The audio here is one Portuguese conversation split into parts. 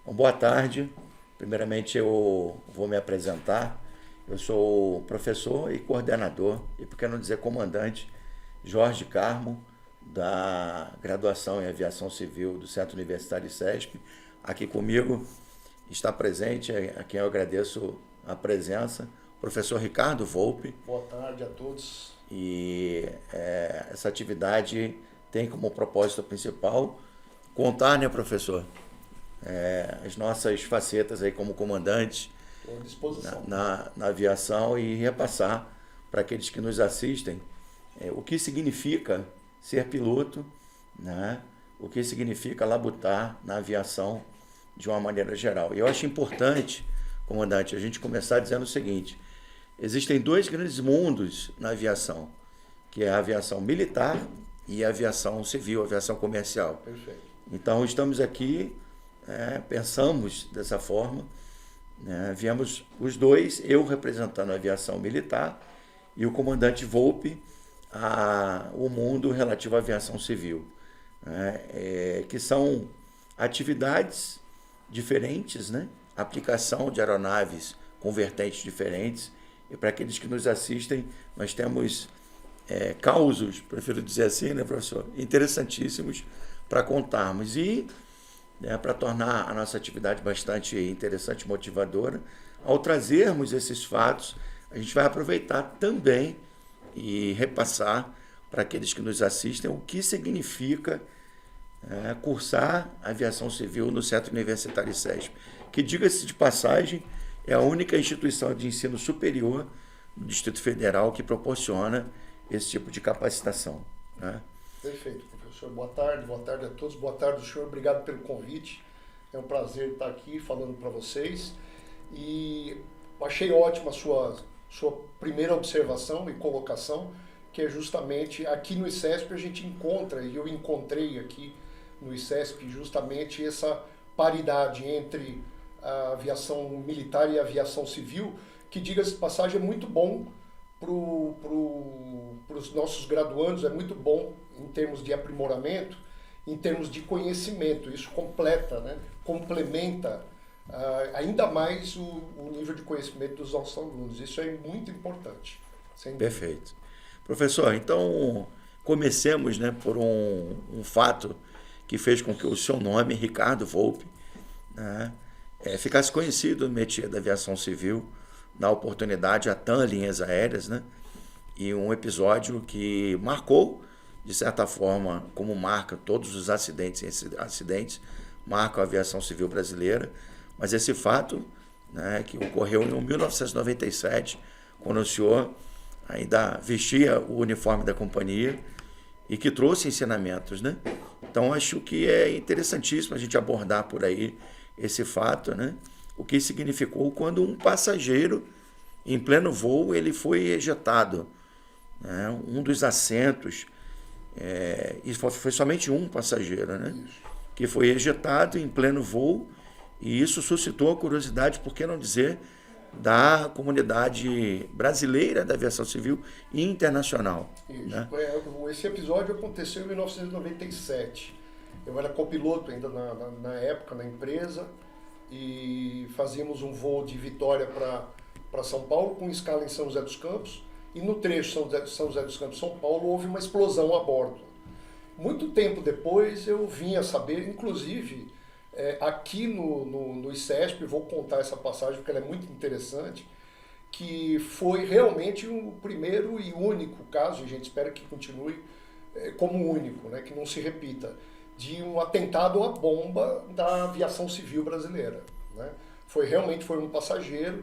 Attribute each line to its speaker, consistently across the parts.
Speaker 1: Bom, boa tarde. Primeiramente eu vou me apresentar. Eu sou professor e coordenador, e por que não dizer comandante, Jorge Carmo, da graduação em Aviação Civil do Centro Universitário ICESP. Aqui comigo está presente, a quem eu agradeço a presença, o professor Ricardo Volpe.
Speaker 2: Boa tarde a todos.
Speaker 1: Essa atividade tem como propósito principal contar, né, professor, as nossas facetas aí como comandante
Speaker 2: Estou à disposição.
Speaker 1: na aviação e repassar para aqueles que nos assistem o que significa ser piloto, né? O que significa labutar na aviação de uma maneira geral. E eu acho importante, comandante, a gente começar dizendo o seguinte: existem dois grandes mundos na aviação, que é a aviação militar e a aviação civil, a aviação comercial.
Speaker 2: Perfeito.
Speaker 1: Então, estamos aqui, pensamos dessa forma, né? Viemos os dois, eu representando a aviação militar e o comandante Volpe, o mundo relativo à aviação civil, né? Que são atividades diferentes, né? Aplicação de aeronaves com vertentes diferentes. E para aqueles que nos assistem, nós temos causos, prefiro dizer assim, né, professor, interessantíssimos para contarmos. E para tornar a nossa atividade bastante interessante e motivadora, ao trazermos esses fatos, a gente vai aproveitar também e repassar para aqueles que nos assistem o que significa cursar aviação civil no Centro Universitário ICESP, que, diga-se de passagem, é a única instituição de ensino superior do Distrito Federal que proporciona esse tipo de capacitação, né?
Speaker 2: Perfeito, professor. Boa tarde a todos. Boa tarde, senhor. Obrigado pelo convite. É um prazer estar aqui falando para vocês. E achei ótima a sua primeira observação e colocação, que é justamente aqui no ICESP a gente encontra, e eu encontrei aqui no ICESP justamente essa paridade entre a aviação militar e a aviação civil, que, diga-se de passagem, é muito bom para os nossos graduandos, é muito bom em termos de aprimoramento, em termos de conhecimento. Isso completa, né? Complementa ainda mais o nível de conhecimento dos nossos alunos. Isso é muito importante.
Speaker 1: Perfeito. Professor, então comecemos, né, por um fato que fez com que o seu nome, Ricardo Volpe, né, ficasse conhecido no métier da aviação civil, na oportunidade a TAM Linhas Aéreas, né? E um episódio que marcou, de certa forma, como marca todos os acidentes marcam a aviação civil brasileira, mas esse fato, né, que ocorreu em 1997, quando o senhor ainda vestia o uniforme da companhia e que trouxe ensinamentos, né? Então, acho que é interessantíssimo a gente abordar por aí esse fato, né? O que significou quando um passageiro, em pleno voo, ele foi ejetado, né? Um dos assentos, e foi somente um passageiro, né? Que foi ejetado em pleno voo, e isso suscitou a curiosidade, por que não dizer, da comunidade brasileira da aviação civil e internacional.
Speaker 2: Isso.
Speaker 1: Né?
Speaker 2: Esse episódio aconteceu em 1997. Eu era copiloto ainda na época, na empresa, e fazíamos um voo de Vitória para São Paulo, com escala em São José dos Campos, e no trecho São José dos Campos, São Paulo, houve uma explosão a bordo. Muito tempo depois eu vim a saber, inclusive aqui no ICESP, vou contar essa passagem porque ela é muito interessante, que foi realmente o primeiro e único caso, e a gente espera que continue como único, né, que não se repita, de um atentado à bomba da aviação civil brasileira, né? Realmente foi um passageiro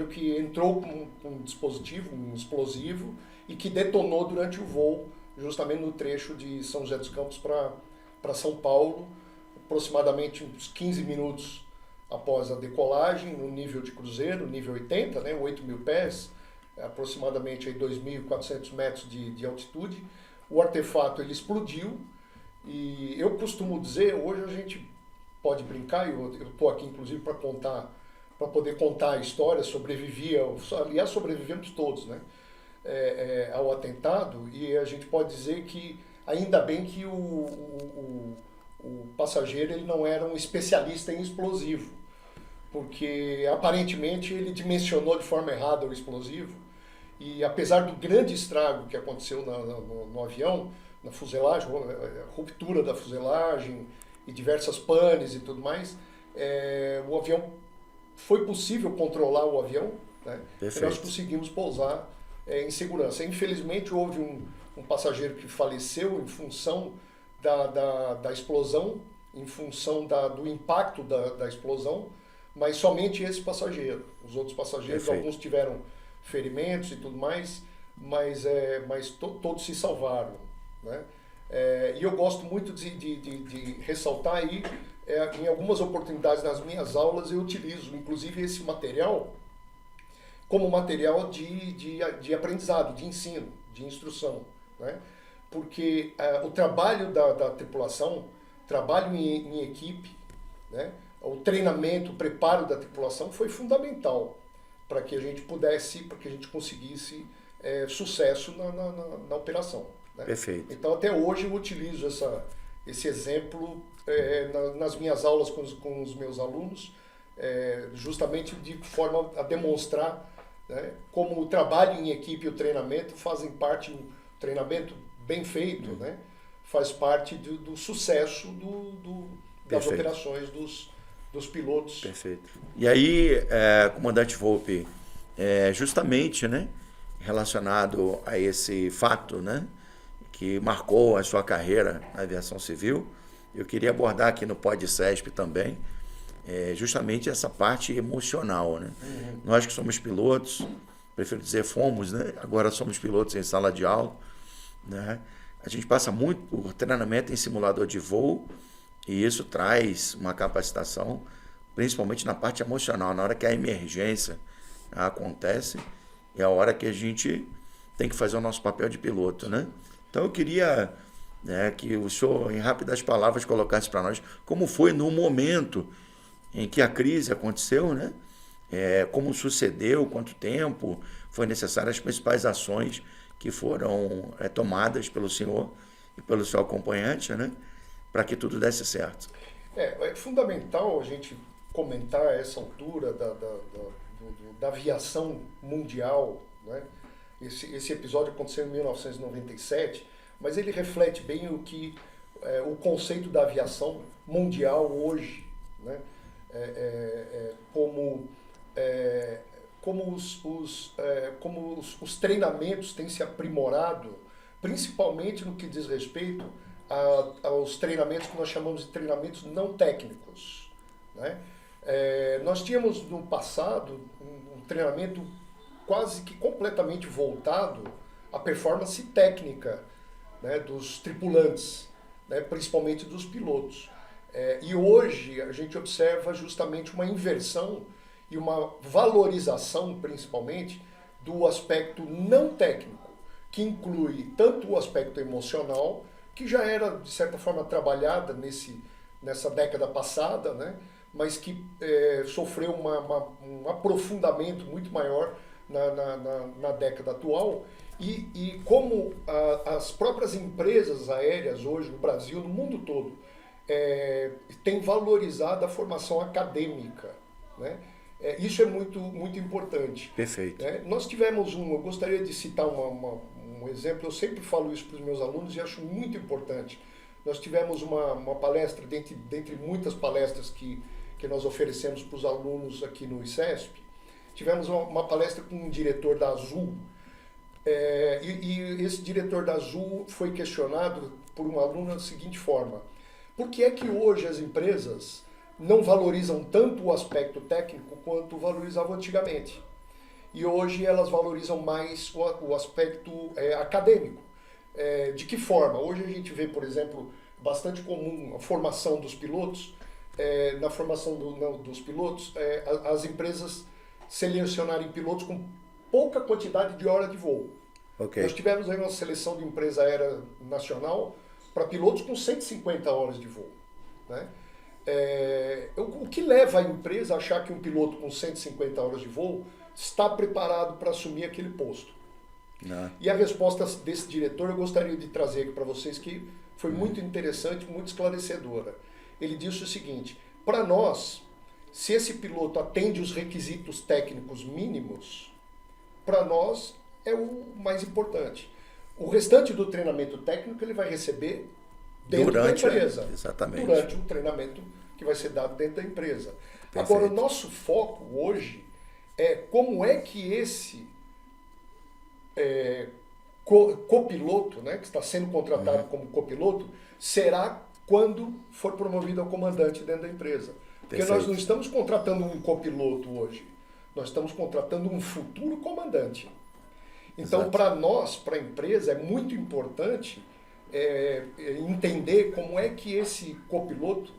Speaker 2: que entrou com um dispositivo, um explosivo, e que detonou durante o voo, justamente no trecho de São José dos Campos para São Paulo, aproximadamente uns 15 minutos após a decolagem, no nível de cruzeiro, nível 80, né, 8.000 pés, aproximadamente 2.400 metros de altitude. O artefato ele explodiu, e eu costumo dizer, hoje a gente pode brincar, eu estou aqui inclusive para poder contar a história, aliás sobrevivemos todos, né, ao atentado, e a gente pode dizer que ainda bem que o o passageiro ele não era um especialista em explosivo, porque aparentemente ele dimensionou de forma errada o explosivo, e apesar do grande estrago que aconteceu no avião, na fuselagem, a ruptura da fuselagem e diversas panes e tudo mais, o avião, foi possível controlar o avião, né? E nós conseguimos pousar em segurança. Infelizmente houve um passageiro que faleceu em função da explosão, em função do impacto da explosão, mas somente esse passageiro. Os outros passageiros, alguns tiveram ferimentos e tudo mais, mas todos se salvaram, né? E eu gosto muito de ressaltar aí, em algumas oportunidades nas minhas aulas eu utilizo, inclusive, esse material como material de aprendizado, de ensino, de instrução, né? Porque o trabalho da tripulação, trabalho em equipe, né? O treinamento, o preparo da tripulação foi fundamental para que a gente conseguisse sucesso na operação, né?
Speaker 1: Perfeito.
Speaker 2: Então, até hoje eu utilizo esse exemplo nas minhas aulas com os meus alunos, justamente de forma a demonstrar, né, como o trabalho em equipe e o treinamento fazem parte, o treinamento bem feito, né, faz parte do sucesso das operações dos pilotos.
Speaker 1: Perfeito. E aí, comandante Volpi, justamente, né, relacionado a esse fato, né, que marcou a sua carreira na aviação civil, eu queria abordar aqui no PodCesp também, justamente essa parte emocional, né?
Speaker 2: Uhum.
Speaker 1: Nós que somos pilotos, prefiro dizer fomos, né? Agora somos pilotos em sala de aula, né? A gente passa muito por treinamento em simulador de voo, e isso traz uma capacitação, principalmente na parte emocional, na hora que a emergência acontece, é a hora que a gente tem que fazer o nosso papel de piloto, né? Então eu queria, né, que o senhor, em rápidas palavras, colocasse para nós como foi no momento em que a crise aconteceu, né? Como sucedeu, quanto tempo foi necessário, as principais ações que foram tomadas pelo senhor e pelo seu acompanhante, né? Para que tudo desse certo.
Speaker 2: É fundamental a gente comentar a essa altura da aviação mundial, né? Esse episódio aconteceu em 1997, mas ele reflete bem o conceito da aviação mundial hoje, né? Como os treinamentos têm se aprimorado, principalmente no que diz respeito aos treinamentos que nós chamamos de treinamentos não técnicos, né? Nós tínhamos no passado um treinamento quase que completamente voltado à performance técnica, né, dos tripulantes, né, principalmente dos pilotos. E hoje a gente observa justamente uma inversão e uma valorização, principalmente, do aspecto não técnico, que inclui tanto o aspecto emocional, que já era, de certa forma, trabalhada nessa década passada, né, mas que sofreu um aprofundamento muito maior na década atual, e como as próprias empresas aéreas hoje no Brasil, no mundo todo, têm valorizado a formação acadêmica, né? Isso é muito, muito importante.
Speaker 1: Perfeito.
Speaker 2: Nós tivemos eu gostaria de citar um exemplo, eu sempre falo isso para os meus alunos e acho muito importante. Nós tivemos uma palestra, dentre muitas palestras que nós oferecemos para os alunos aqui no ICESP, tivemos uma palestra com um diretor da Azul, e esse diretor da Azul foi questionado por um aluno da seguinte forma: por que é que hoje as empresas não valorizam tanto o aspecto técnico quanto valorizavam antigamente? E hoje elas valorizam mais o aspecto acadêmico. De que forma? Hoje a gente vê, por exemplo, bastante comum a formação dos pilotos. Na formação dos pilotos, as empresas selecionarem pilotos com pouca quantidade de hora de voo.
Speaker 1: Okay.
Speaker 2: Nós tivemos aí uma seleção de empresa aérea nacional para pilotos com 150 horas de voo, né? O que leva a empresa a achar que um piloto com 150 horas de voo está preparado para assumir aquele posto?
Speaker 1: Não.
Speaker 2: E a resposta desse diretor eu gostaria de trazer aqui para vocês, que foi muito interessante, muito esclarecedora. Ele disse o seguinte: para nós, se esse piloto atende os requisitos técnicos mínimos, para nós é o mais importante. O restante do treinamento técnico ele vai receber dentro da empresa.
Speaker 1: Exatamente.
Speaker 2: Durante o treinamento que vai ser dado dentro da empresa.
Speaker 1: Perfeito.
Speaker 2: Agora, o nosso foco hoje é como é que esse copiloto, né, que está sendo contratado como copiloto, será quando for promovido a comandante dentro da empresa. Porque
Speaker 1: Perfeito.
Speaker 2: nós não estamos contratando um copiloto hoje, nós estamos contratando um futuro comandante. Então, para nós, para a empresa, é muito importante entender como é que esse copiloto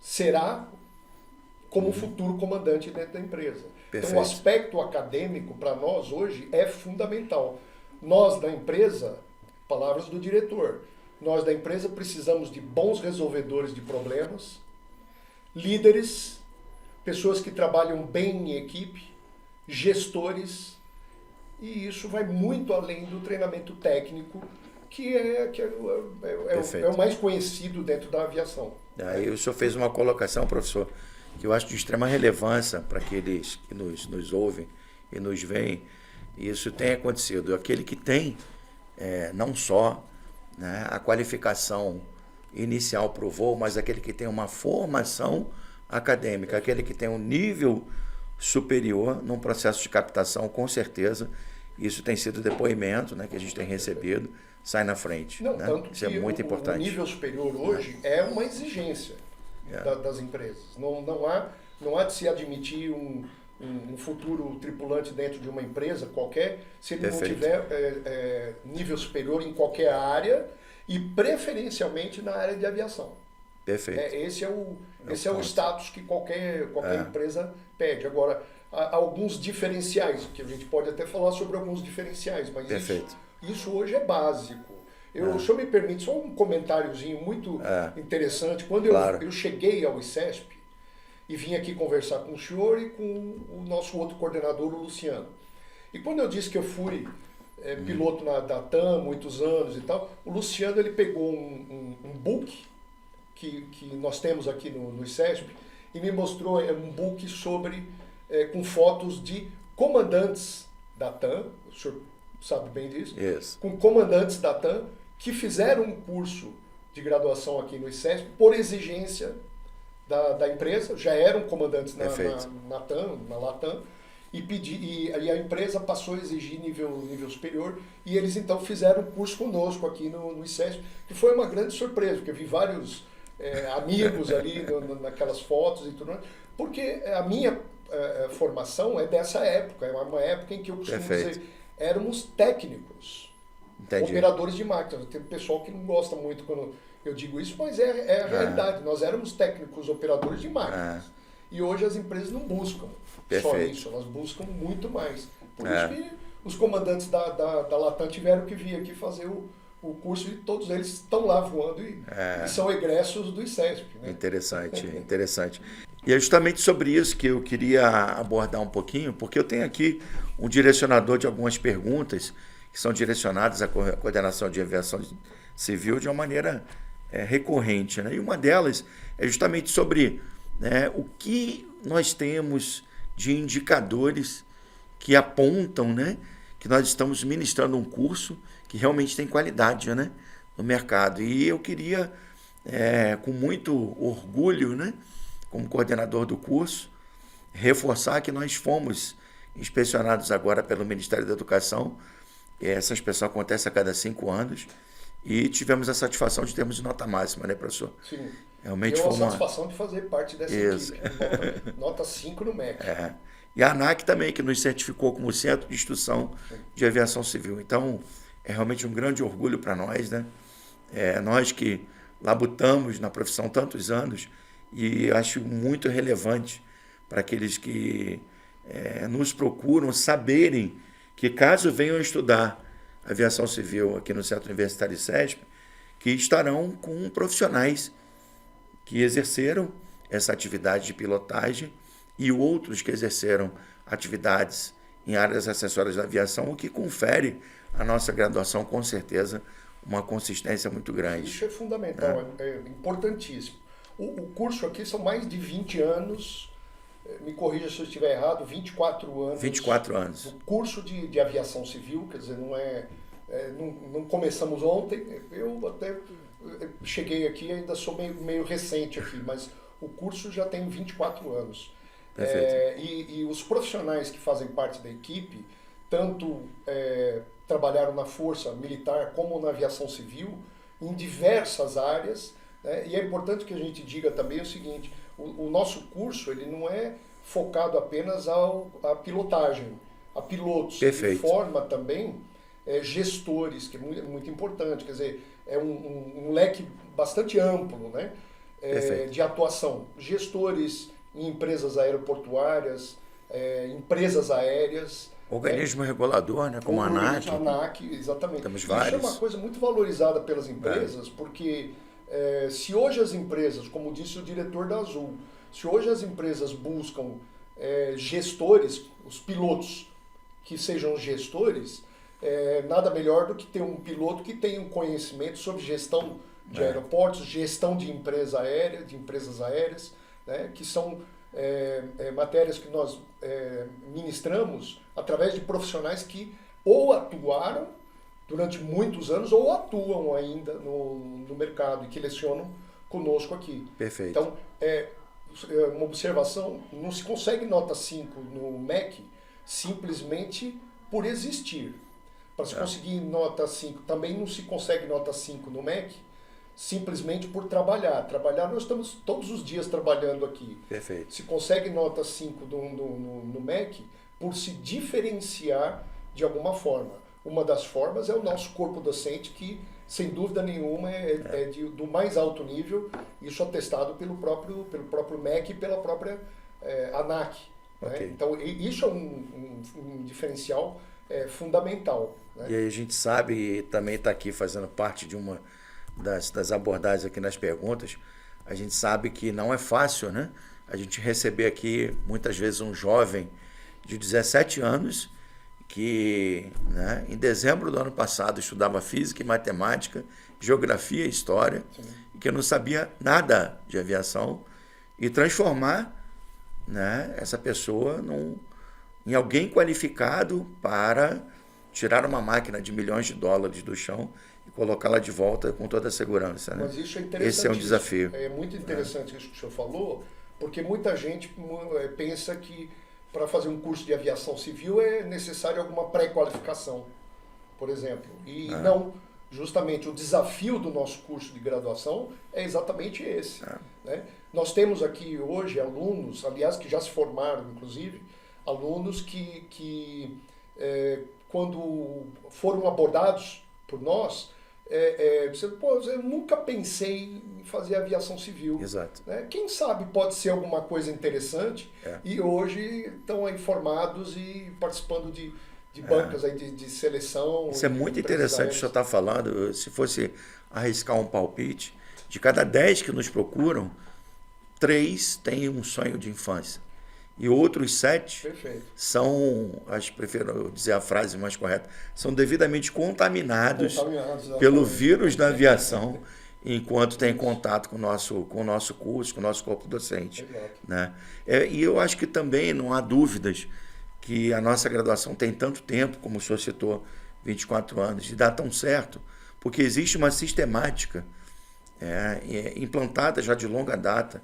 Speaker 2: será como futuro comandante dentro da empresa.
Speaker 1: Perfeito.
Speaker 2: Então, o aspecto acadêmico, para nós, hoje, é fundamental. Nós, da empresa, palavras do diretor, nós, da empresa, precisamos de bons resolvedores de problemas, líderes, pessoas que trabalham bem em equipe, gestores, e isso vai muito além do treinamento técnico, que é o mais conhecido dentro da aviação.
Speaker 1: Aí o senhor fez uma colocação, professor, que eu acho de extrema relevância para aqueles que nos ouvem e nos veem. E isso tem acontecido. Aquele que tem não só, né, a qualificação inicial para o voo, mas aquele que tem uma formação acadêmica, aquele que tem um nível superior num processo de captação, com certeza. Isso tem sido depoimento, né, que a gente tem recebido, sai na frente.
Speaker 2: Não,
Speaker 1: né?
Speaker 2: tanto
Speaker 1: Isso é muito importante.
Speaker 2: O nível superior hoje é uma exigência das empresas. Não há de se admitir um futuro tripulante dentro de uma empresa qualquer se ele
Speaker 1: Perfeito.
Speaker 2: não tiver nível superior em qualquer área e preferencialmente na área de aviação.
Speaker 1: Perfeito.
Speaker 2: Esse é o status que qualquer empresa pede. Agora, há alguns diferenciais, que a gente pode até falar sobre alguns diferenciais, mas isso hoje é básico. O senhor me permite só um comentáriozinho muito interessante. Quando eu cheguei ao ICESP e vim aqui conversar com o senhor e com o nosso outro coordenador, o Luciano. E quando eu disse que eu fui piloto da TAM, muitos anos e tal, o Luciano ele pegou um book que nós temos aqui no ICESP e me mostrou um book com fotos de comandantes da TAM, o senhor sabe bem disso, com comandantes da TAM que fizeram um curso de graduação aqui no ICESP por exigência da empresa, já eram comandantes na TAM, na Latam, e a empresa passou a exigir nível superior, e eles então fizeram um curso conosco aqui no ICESP, que foi uma grande surpresa, porque eu vi vários amigos ali naquelas fotos e tudo mais, porque a minha formação é dessa época, é uma época em que eu costumo dizer, éramos técnicos. Entendi. Operadores de máquinas. Tem pessoal que não gosta muito quando eu digo isso, mas é a realidade. Nós éramos técnicos operadores de máquinas. E hoje as empresas não buscam só isso, elas buscam muito mais. Por isso que os comandantes da Latam tiveram que vir aqui fazer o curso e todos eles estão lá voando e são egressos do ICESP. Né?
Speaker 1: Interessante, interessante. E é justamente sobre isso que eu queria abordar um pouquinho, porque eu tenho aqui um direcionador de algumas perguntas que são direcionadas à coordenação de aviação civil de uma maneira recorrente. Né? E uma delas é justamente sobre o que nós temos de indicadores que apontam, né, que nós estamos ministrando um curso que realmente tem qualidade, né, no mercado. E eu queria, com muito orgulho, né, como coordenador do curso, reforçar que nós fomos inspecionados agora pelo Ministério da Educação. Essa inspeção acontece a cada 5 anos e tivemos a satisfação de termos nota máxima, né, professor?
Speaker 2: Sim.
Speaker 1: Realmente
Speaker 2: foi uma
Speaker 1: foi
Speaker 2: satisfação de fazer parte dessa equipe. Nota 5 no MEC.
Speaker 1: E a ANAC também, que nos certificou como Centro de Instrução de Aviação Civil. Então, é realmente um grande orgulho para nós, né? Nós que labutamos na profissão tantos anos, e acho muito relevante para aqueles que nos procuram saberem que, caso venham estudar aviação civil aqui no Centro Universitário ICESP, que estarão com profissionais que exerceram essa atividade de pilotagem e outros que exerceram atividades em áreas acessórias da aviação, o que confere à nossa graduação, com certeza, uma consistência muito grande.
Speaker 2: Isso é fundamental, é importantíssimo. O curso aqui são mais de 20 anos, me corrija se eu estiver errado, 24 anos.
Speaker 1: 24 anos.
Speaker 2: O curso de aviação civil, quer dizer, não começamos ontem, eu até cheguei aqui, ainda sou meio recente aqui, mas o curso já tem 24 anos.
Speaker 1: Perfeito.
Speaker 2: E os profissionais que fazem parte da equipe, tanto trabalharam na Força Militar como na aviação civil, em diversas áreas, né? E é importante que a gente diga também o seguinte, o nosso curso ele não é focado apenas à pilotagem, a pilotos.
Speaker 1: Perfeito.
Speaker 2: Ele forma também gestores, que é muito importante, quer dizer, é um leque bastante amplo, né? De atuação. Gestores em empresas aeroportuárias, empresas aéreas.
Speaker 1: Organismo regulador, né? Como a ANAC.
Speaker 2: ANAC, exatamente.
Speaker 1: Temos vários.
Speaker 2: Isso é uma coisa muito valorizada pelas empresas, porque se hoje as empresas, como disse o diretor da Azul, se hoje as empresas buscam gestores, os pilotos que sejam gestores, nada melhor do que ter um piloto que tenha um conhecimento sobre gestão de aeroportos, gestão de empresas aéreas, né, que são matérias que nós ministramos através de profissionais que ou atuaram durante muitos anos ou atuam ainda no mercado e que lecionam conosco aqui.
Speaker 1: Perfeito.
Speaker 2: Então, uma observação, não se consegue nota 5 no MEC simplesmente por existir. Para se conseguir nota 5, também não se consegue nota 5 no MEC simplesmente por trabalhar. Nós estamos todos os dias trabalhando aqui.
Speaker 1: Perfeito.
Speaker 2: Se consegue nota 5 no MEC por se diferenciar de alguma forma. Uma das formas é o nosso corpo docente, que, sem dúvida nenhuma, do mais alto nível, isso atestado pelo próprio MEC e pela própria ANAC.
Speaker 1: Okay.
Speaker 2: Né? Então, isso é um diferencial fundamental. Né?
Speaker 1: E aí a gente sabe, e também está aqui fazendo parte de uma das abordagens aqui nas perguntas, a gente sabe que não é fácil, né? A gente receber aqui, muitas vezes, um jovem de 17 anos que, né, em dezembro do ano passado estudava física e matemática, geografia e história, e que não sabia nada de aviação, e transformar, né, essa pessoa em alguém qualificado para tirar uma máquina de milhões de dólares do chão e colocá-la de volta com toda a segurança. Né?
Speaker 2: Mas isso é interessante.
Speaker 1: Esse é um desafio.
Speaker 2: É muito interessante isso que o senhor falou, porque muita gente pensa que para fazer um curso de aviação civil é necessário alguma pré-qualificação, por exemplo. E não, justamente o desafio do nosso curso de graduação é exatamente esse. Né? Nós temos aqui hoje alunos, aliás, que já se formaram, inclusive, alunos que quando foram abordados por nós, eu nunca pensei em fazer aviação civil.
Speaker 1: Exato.
Speaker 2: Né? Quem sabe pode ser alguma coisa interessante e hoje estão aí formados e participando de bancas aí de seleção.
Speaker 1: Isso é muito interessante o que o senhor está falando. Se fosse arriscar um palpite, de cada 10 que nos procuram, 3 têm um sonho de infância. E outros 7 são, prefiro dizer a frase mais correta, são devidamente contaminados pelo vírus da aviação, enquanto tem contato com o nosso curso, com o nosso corpo docente. Né? E eu acho que também não há dúvidas que a nossa graduação tem tanto tempo, como o senhor citou, 24 anos, e dá tão certo, porque existe uma sistemática implantada já de longa data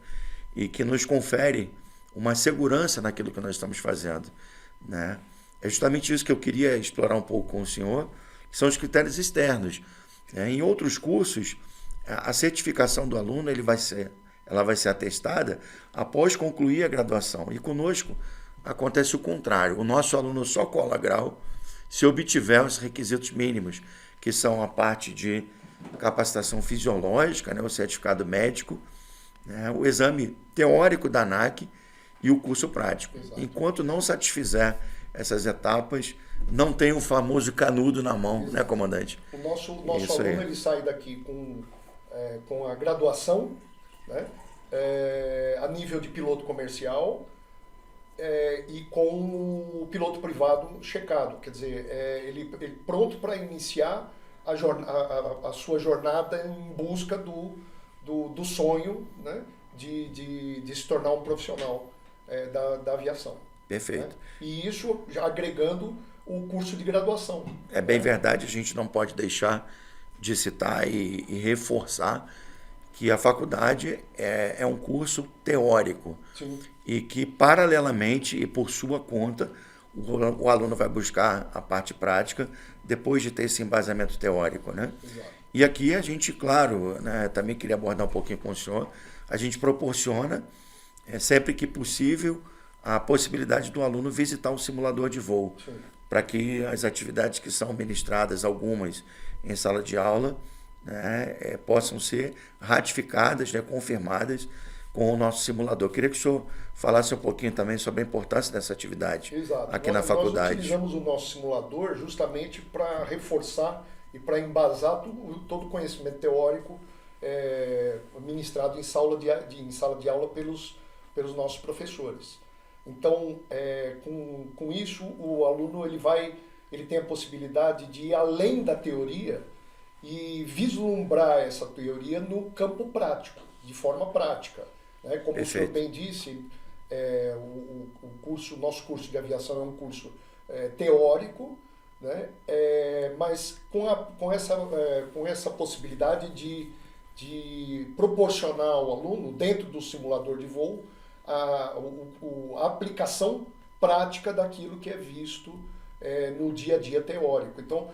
Speaker 1: e que nos confere uma segurança naquilo que nós estamos fazendo. Né? É justamente isso que eu queria explorar um pouco com o senhor, que são os critérios externos. Em outros cursos, a certificação do aluno ela vai ser atestada após concluir a graduação. E conosco acontece o contrário. O nosso aluno só cola grau se obtiver os requisitos mínimos, que são a parte de capacitação fisiológica, né, o certificado médico, né, o exame teórico da ANAC e o curso prático.
Speaker 2: Exato.
Speaker 1: Enquanto não satisfizer essas etapas, não tem o famoso canudo na mão. Exato. Né, comandante?
Speaker 2: O nosso aluno ele sai daqui com a graduação, né, a nível de piloto comercial e com o piloto privado checado. Quer dizer, ele pronto para iniciar a sua jornada em busca do sonho, né, de se tornar um profissional da aviação.
Speaker 1: Perfeito.
Speaker 2: Né? E isso já agregando o curso de graduação.
Speaker 1: É bem verdade, a gente não pode deixar de citar e reforçar que a faculdade é um curso teórico.
Speaker 2: Sim.
Speaker 1: E que, paralelamente e por sua conta, o aluno vai buscar a parte prática depois de ter esse embasamento teórico, né?
Speaker 2: Exato.
Speaker 1: E aqui a gente, claro, né, também queria abordar um pouquinho com o senhor, a gente proporciona, sempre que possível, a possibilidade do aluno visitar um simulador de voo, para que as atividades que são ministradas, algumas em sala de aula, né, possam ser ratificadas, né, confirmadas com o nosso simulador. Queria que o senhor falasse um pouquinho também sobre a importância dessa atividade.
Speaker 2: Exato.
Speaker 1: Aqui na faculdade.
Speaker 2: Nós utilizamos o nosso simulador justamente para reforçar e para embasar todo o conhecimento teórico ministrado em sala de aula pelos nossos professores. Então, com isso, o aluno ele tem a possibilidade de ir além da teoria e vislumbrar essa teoria no campo prático, de forma prática. Né? Como
Speaker 1: Perfeito.
Speaker 2: o senhor bem disse, nosso curso de aviação é um curso teórico, né? Mas com essa possibilidade de proporcionar ao aluno, dentro do simulador de voo, a aplicação prática daquilo que é visto no dia a dia teórico. Então,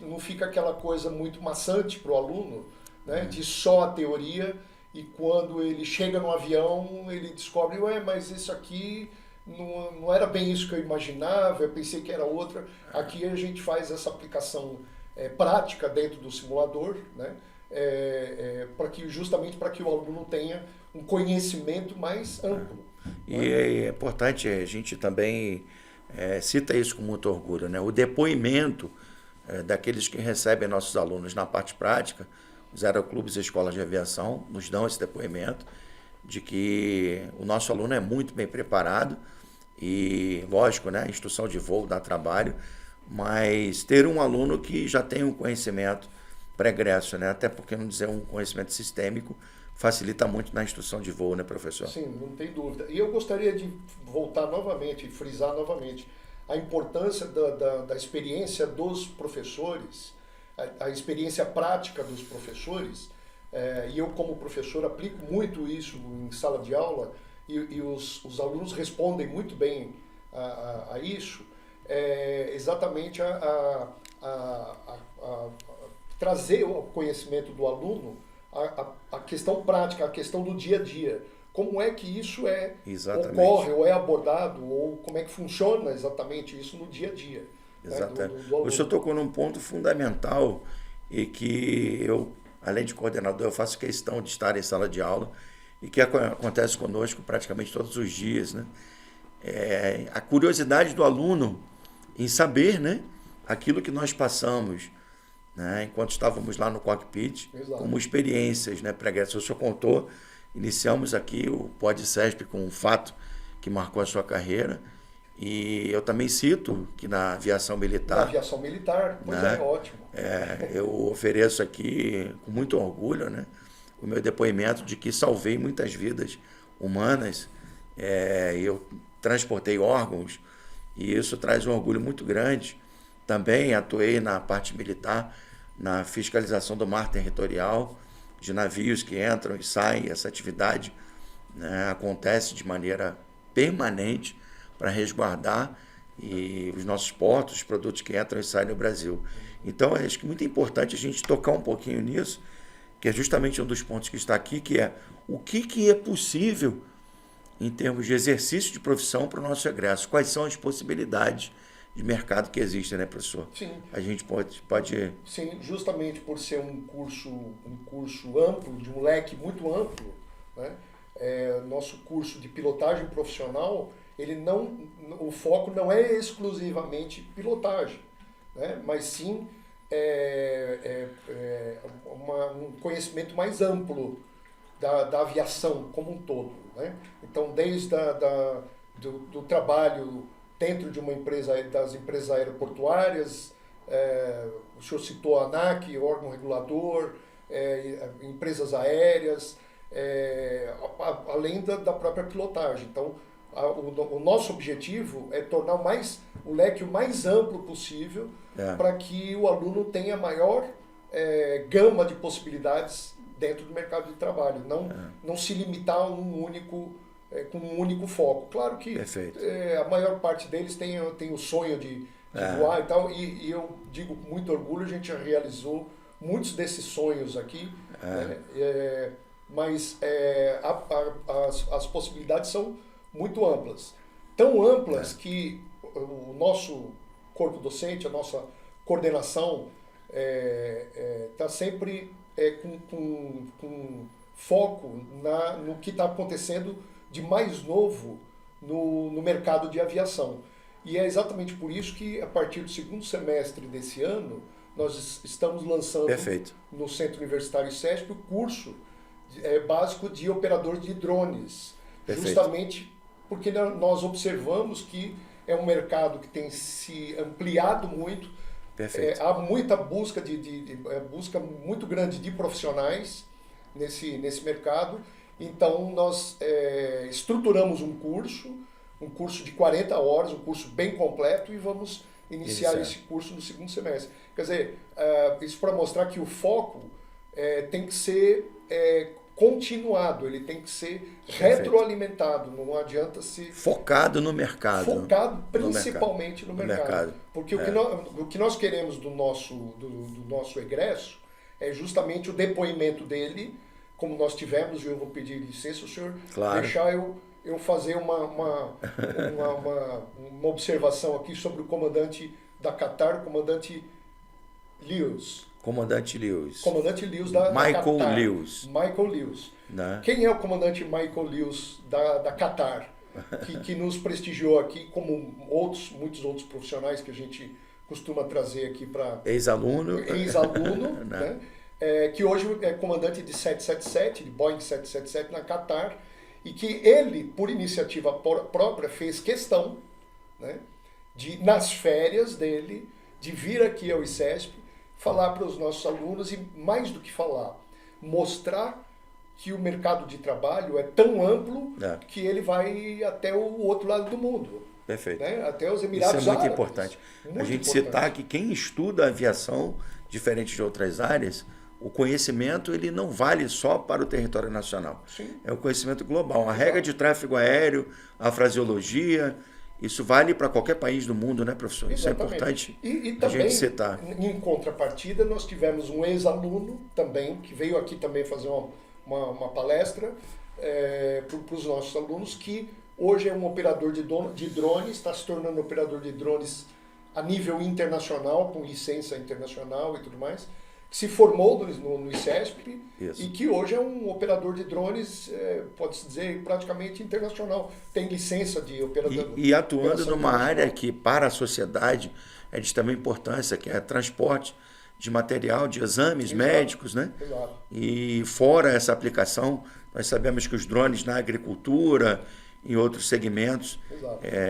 Speaker 2: não fica aquela coisa muito maçante para o aluno, né, de só a teoria, e quando ele chega no avião, ele descobre, mas isso aqui não era bem isso que eu imaginava, eu pensei que era outra. Aqui a gente faz essa aplicação prática dentro do simulador, né, justamente para que o aluno tenha um conhecimento mais amplo.
Speaker 1: E é importante, a gente também cita isso com muito orgulho, né? O depoimento daqueles que recebem nossos alunos na parte prática, os aeroclubes e escolas de aviação nos dão esse depoimento de que o nosso aluno é muito bem preparado e, lógico, né, a instrução de voo dá trabalho, mas ter um aluno que já tem um conhecimento pregresso, né, até porque não dizer um conhecimento sistêmico, facilita muito na instrução de voo, né, professor?
Speaker 2: Sim, não tem dúvida. E eu gostaria de voltar novamente, frisar novamente, a importância da experiência dos professores, a experiência prática dos professores, e eu como professor aplico muito isso em sala de aula, e os alunos respondem muito bem a isso, exatamente trazer o conhecimento do aluno, a questão prática, a questão do dia a dia. Como é que isso ocorre, ou é abordado, ou como é que funciona exatamente isso no dia a dia.
Speaker 1: Exatamente. Né, o senhor tocou num ponto fundamental e que eu, além de coordenador, eu faço questão de estar em sala de aula e que acontece conosco praticamente todos os dias, né? A curiosidade do aluno em saber, né, aquilo que nós passamos, né, enquanto estávamos lá no cockpit. Exato. Como experiências, né, pregressas. O senhor contou, iniciamos aqui o PodCesp com um fato que marcou a sua carreira. E eu também cito que na aviação militar...
Speaker 2: Na aviação militar, pois
Speaker 1: né,
Speaker 2: é, ótimo.
Speaker 1: Eu ofereço aqui, com muito orgulho, né, o meu depoimento de que salvei muitas vidas humanas. Eu transportei órgãos e isso traz um orgulho muito grande. Também atuei na parte militar, na fiscalização do mar territorial, de navios que entram e saem. Essa atividade, né, acontece de maneira permanente para resguardar os nossos portos, os produtos que entram e saem no Brasil. Então, acho que é muito importante a gente tocar um pouquinho nisso, que é justamente um dos pontos que está aqui, que é o que é possível em termos de exercício de profissão para o nosso egresso. Quais são as possibilidades de mercado que existem, né, professor?
Speaker 2: Sim.
Speaker 1: A gente pode...
Speaker 2: Sim, justamente por ser um curso amplo, de um leque muito amplo, né? Nosso curso de pilotagem profissional, o foco não é exclusivamente pilotagem, né? Mas sim um conhecimento mais amplo da aviação como um todo, né? Então, desde do trabalho dentro de uma empresa, das empresas aeroportuárias, o senhor citou a ANAC, órgão regulador, empresas aéreas, além da própria pilotagem. Então, o nosso objetivo é tornar o leque o mais amplo possível para que o aluno tenha maior gama de possibilidades dentro do mercado de trabalho, não se limitar a com um único foco. Claro que a maior parte deles tem o sonho de voar e tal, e eu digo com muito orgulho, a gente já realizou muitos desses sonhos aqui, né? Mas as possibilidades são muito amplas. Tão amplas que o nosso corpo docente, a nossa coordenação está sempre com foco no que está acontecendo de mais novo no mercado de aviação. E é exatamente por isso que, a partir do segundo semestre desse ano, nós estamos lançando no Centro Universitário ICESP o curso básico de operador de drones. Justamente porque nós observamos que é um mercado que tem se ampliado muito. Há muita busca, busca muito grande de profissionais nesse mercado. Então, nós estruturamos um curso de 40 horas, um curso bem completo, e vamos iniciar esse curso no segundo semestre. Quer dizer, isso para mostrar que o foco tem que ser continuado, ele tem que ser retroalimentado, não adianta se...
Speaker 1: Focado no mercado.
Speaker 2: Focado principalmente no mercado. Porque o que nós queremos do nosso egresso é justamente o depoimento dele, como nós tivemos, e eu vou pedir licença, o senhor deixar eu fazer uma observação aqui sobre o comandante da Qatar, o comandante Lewis.
Speaker 1: Comandante Lewis.
Speaker 2: Comandante Lewis da
Speaker 1: Michael
Speaker 2: Qatar.
Speaker 1: Lewis.
Speaker 2: Michael Lewis.
Speaker 1: Né?
Speaker 2: Quem é o comandante Michael Lewis da Qatar? que nos prestigiou aqui, como muitos outros profissionais que a gente costuma trazer aqui para...
Speaker 1: Ex-aluno.
Speaker 2: Né? Que hoje é comandante de 777, de Boeing 777 na Qatar, e que ele, por iniciativa própria, fez questão, né, nas férias dele, de vir aqui ao ICESP, falar para os nossos alunos, e mais do que falar, mostrar que o mercado de trabalho é tão amplo que ele vai até o outro lado do mundo.
Speaker 1: Perfeito.
Speaker 2: Né? Até os Emirados
Speaker 1: Árabes. Isso é muito
Speaker 2: Árabes.
Speaker 1: importante.
Speaker 2: Muito
Speaker 1: a gente
Speaker 2: importante.
Speaker 1: citar que quem estuda aviação, diferente de outras áreas, o conhecimento ele não vale só para o território nacional.
Speaker 2: Sim.
Speaker 1: É o conhecimento global. A regra de tráfego aéreo, a fraseologia, isso vale para qualquer país do mundo, né, professor?
Speaker 2: Exatamente.
Speaker 1: Isso é importante
Speaker 2: e
Speaker 1: a
Speaker 2: também,
Speaker 1: gente citar.
Speaker 2: Em contrapartida, nós tivemos um ex-aluno também, que veio aqui também fazer uma palestra para os nossos alunos, que hoje é um operador de drones, está se tornando operador de drones a nível internacional, com licença internacional e tudo mais, que se formou no ICESP. Isso. E que hoje é um operador de drones, pode-se dizer, praticamente internacional. Tem licença de operador.
Speaker 1: E atuando numa área que, para a sociedade, é de extrema importância, que é transporte de material, de exames médicos, né?
Speaker 2: Exato.
Speaker 1: E fora essa aplicação, nós sabemos que os drones na agricultura, em outros segmentos,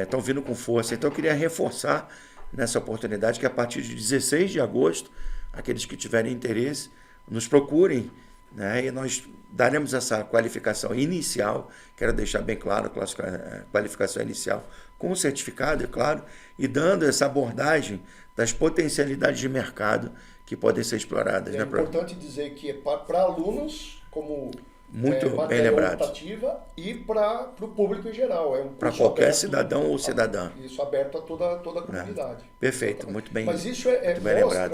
Speaker 1: estão vindo com força. Então, eu queria reforçar nessa oportunidade que, a partir de 16 de agosto, aqueles que tiverem interesse, nos procurem, né? E nós daremos essa qualificação inicial, quero deixar bem claro, a qualificação inicial com o certificado, é claro, e dando essa abordagem das potencialidades de mercado que podem ser exploradas.
Speaker 2: É importante dizer que é para alunos, como
Speaker 1: muito bem lembrado,
Speaker 2: optativa, e para o público em geral. É um
Speaker 1: para qualquer cidadão ou cidadã.
Speaker 2: Isso, aberto a toda a comunidade.
Speaker 1: Perfeito, muito bem.
Speaker 2: Mas isso mostra,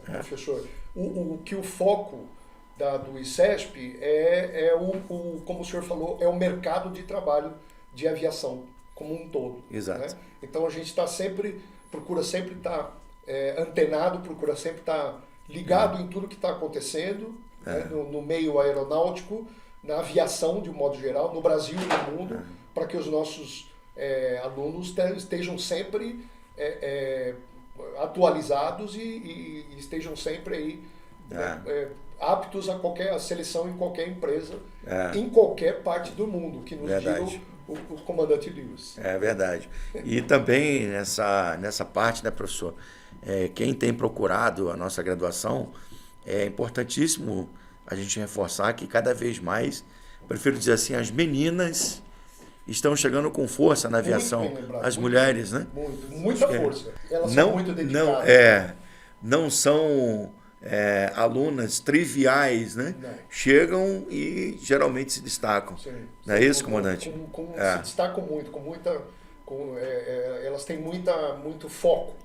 Speaker 2: professor, que o foco do ICESP como o senhor falou, é o mercado de trabalho de aviação como um todo.
Speaker 1: Exato.
Speaker 2: Né? Então a gente procura sempre estar antenado, procura sempre estar ligado em tudo que está acontecendo, né? no meio aeronáutico, na aviação de um modo geral, no Brasil e no mundo, para que os nossos alunos estejam sempre atualizados e estejam sempre aí aptos a qualquer seleção em qualquer empresa, em qualquer parte do mundo, que nos diga o comandante Lewis.
Speaker 1: É verdade. E também nessa parte, né, professor, quem tem procurado a nossa graduação, é importantíssimo a gente reforçar que cada vez mais, prefiro dizer assim, as meninas estão chegando com força na aviação.
Speaker 2: Muito bem lembrado,
Speaker 1: As
Speaker 2: muito
Speaker 1: mulheres, né?
Speaker 2: Muita força. Elas
Speaker 1: Não,
Speaker 2: são muito dedicadas.
Speaker 1: não são alunas triviais, né?
Speaker 2: Não.
Speaker 1: Chegam e geralmente se destacam.
Speaker 2: Sim.
Speaker 1: Não é isso, comandante?
Speaker 2: Se destacam muito, elas têm muito foco.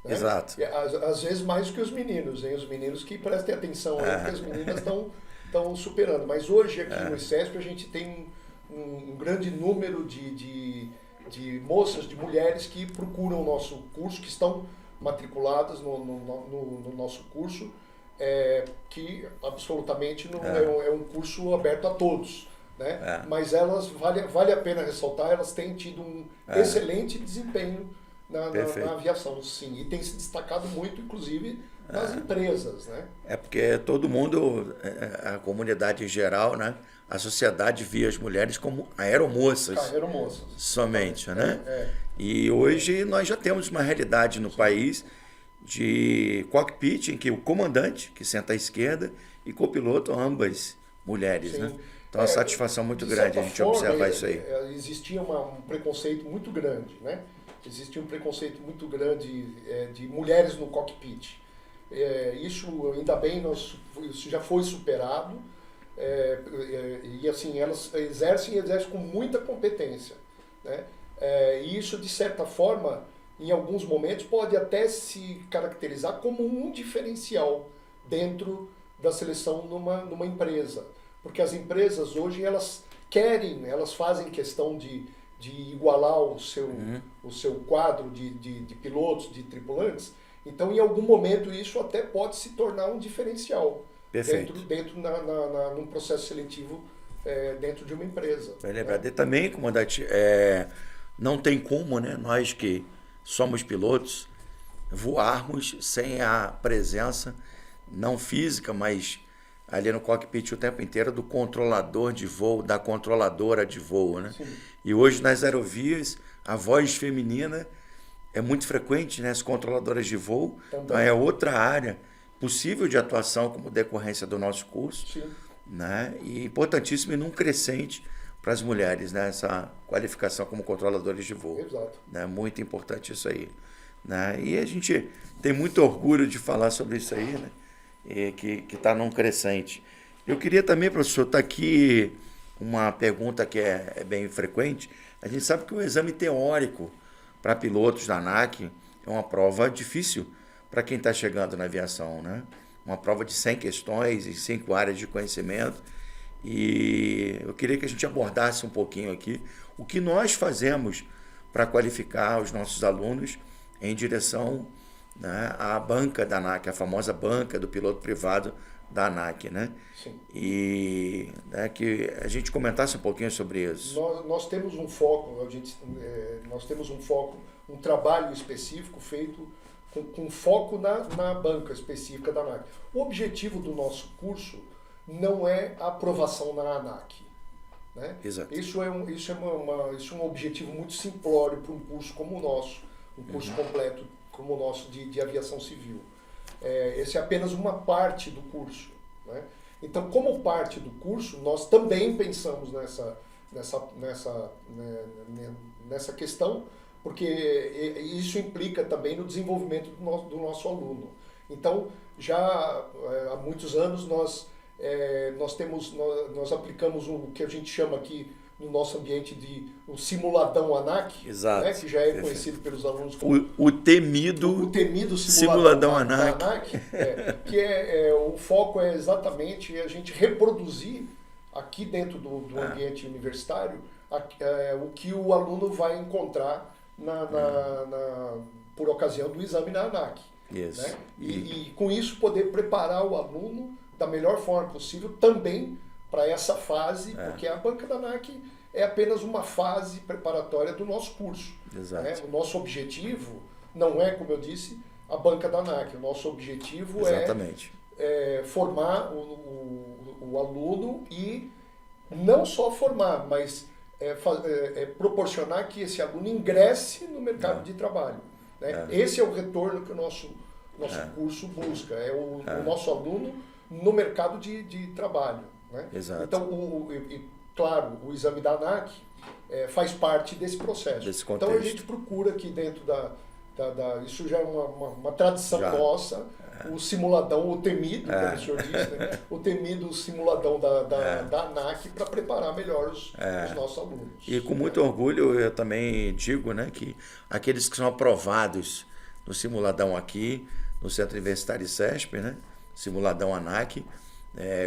Speaker 2: Né?
Speaker 1: Exato.
Speaker 2: E, às vezes mais que os meninos, hein? Os meninos que prestem atenção aí, porque as meninas estão superando. Mas hoje aqui no ICESP a gente tem um grande número de moças, de mulheres que procuram o nosso curso, que estão matriculadas no nosso curso, que absolutamente não é um curso aberto a todos. Né? Mas elas, vale a pena ressaltar, elas têm tido um excelente desempenho na aviação, sim. E tem se destacado muito, inclusive, nas empresas. Né?
Speaker 1: Porque todo mundo, a comunidade em geral, né? A sociedade via as mulheres como aeromoças.
Speaker 2: Aeromoças.
Speaker 1: Somente, né? E hoje nós já temos uma realidade no país de cockpit em que o comandante, que senta à esquerda, e copiloto, ambas mulheres, né? Então, é uma satisfação muito grande a gente observar isso aí.
Speaker 2: Existia um preconceito muito grande, né? Existia um preconceito muito grande de mulheres no cockpit. Isso, ainda bem, isso já foi superado. E assim, elas exercem com muita competência. Né? E isso, de certa forma, em alguns momentos, pode até se caracterizar como um diferencial dentro da seleção numa empresa. Porque as empresas hoje, elas fazem questão de igualar o seu quadro de pilotos, de tripulantes. Então, em algum momento, isso até pode se tornar um diferencial.
Speaker 1: Perfeito.
Speaker 2: Dentro num processo seletivo dentro de uma empresa.
Speaker 1: Bem lembrado. E também, comandante, não tem como, né, nós que somos pilotos voarmos sem a presença, não física, mas ali no cockpit o tempo inteiro, do controlador de voo, da controladora de voo. Né? E hoje nas aerovias, a voz feminina é muito frequente, né, as controladoras de voo. Também. Então é outra área possível de atuação como decorrência do nosso curso.
Speaker 2: Sim.
Speaker 1: Né? E importantíssimo e num crescente para as mulheres, né? Essa qualificação como controladores de voo.
Speaker 2: Exato.
Speaker 1: Né? Muito importante isso aí. Né? E a gente tem muito orgulho de falar sobre isso aí, né? E que está num crescente. Eu queria também, professor, está aqui uma pergunta que é bem frequente. A gente sabe que o exame teórico para pilotos da ANAC é uma prova difícil para quem está chegando na aviação, né? Uma prova de 100 questões e 5 áreas de conhecimento. E eu queria que a gente abordasse um pouquinho aqui o que nós fazemos para qualificar os nossos alunos em direção, né, à banca da ANAC, a famosa banca do piloto privado da ANAC, né?
Speaker 2: Sim.
Speaker 1: E que a gente comentasse um pouquinho sobre isso.
Speaker 2: Nós temos um foco, um trabalho específico feito com foco na banca específica da ANAC. O objetivo do nosso curso não é a aprovação na ANAC. Né?
Speaker 1: Exato.
Speaker 2: Isso é um objetivo muito simplório para um curso como o nosso, um curso completo como o nosso de aviação civil. Esse é apenas uma parte do curso. Né? Então, como parte do curso, nós também pensamos nessa questão, porque isso implica também no desenvolvimento do nosso aluno. Então, já há muitos anos nós aplicamos o que a gente chama aqui no nosso ambiente de o simuladão ANAC, né, que já é conhecido pelos alunos como
Speaker 1: o temido simuladão ANAC.
Speaker 2: O foco é exatamente a gente reproduzir aqui dentro do ambiente universitário o que o aluno vai encontrar por ocasião do exame na ANAC.
Speaker 1: Isso.
Speaker 2: Né? E com isso poder preparar o aluno da melhor forma possível também para essa fase, porque a banca da ANAC é apenas uma fase preparatória do nosso curso.
Speaker 1: Exato.
Speaker 2: Né? O nosso objetivo não é, como eu disse, a banca da ANAC. O nosso objetivo é formar o aluno e não só formar, mas proporcionar que esse aluno ingresse no mercado de trabalho. Né? Esse é o retorno que o nosso curso busca, o nosso aluno no mercado de trabalho. Né?
Speaker 1: Exato.
Speaker 2: Então, claro, o exame da ANAC faz parte desse processo. Então a gente procura aqui dentro isso já é uma tradição nossa, o simuladão, o temido, como o senhor disse, né? O temido simuladão da ANAC para preparar melhor os nossos alunos.
Speaker 1: E com muito orgulho eu também digo, né, que aqueles que são aprovados no simuladão aqui, no Centro Universitário CESP, né, simuladão ANAC,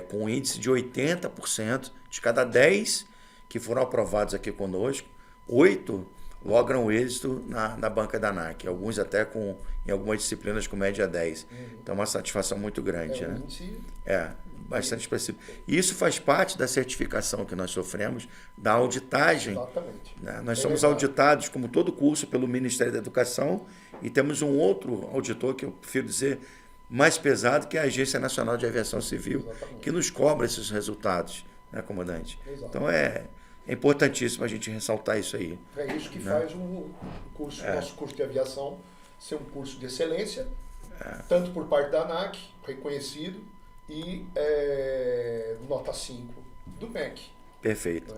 Speaker 1: com um índice de 80%, de cada 10 que foram aprovados aqui conosco, 8 logram o êxito na banca da ANAC, alguns até em algumas disciplinas com média 10. Então é uma satisfação muito grande. Né? Bastante expressivo. E isso faz parte da certificação que nós sofremos, da auditagem.
Speaker 2: Exatamente.
Speaker 1: Né? Nós somos auditados, como todo curso, pelo Ministério da Educação, e temos um outro auditor, que eu prefiro dizer mais pesado, que é a Agência Nacional de Aviação Civil, Exatamente. Que nos cobra esses resultados, né, comandante?
Speaker 2: Exato.
Speaker 1: Então é importantíssimo a gente ressaltar isso aí.
Speaker 2: É isso que faz o nosso curso de aviação ser um curso de excelência, tanto por parte da ANAC, reconhecido, e nota 5 do MEC.
Speaker 1: Perfeito.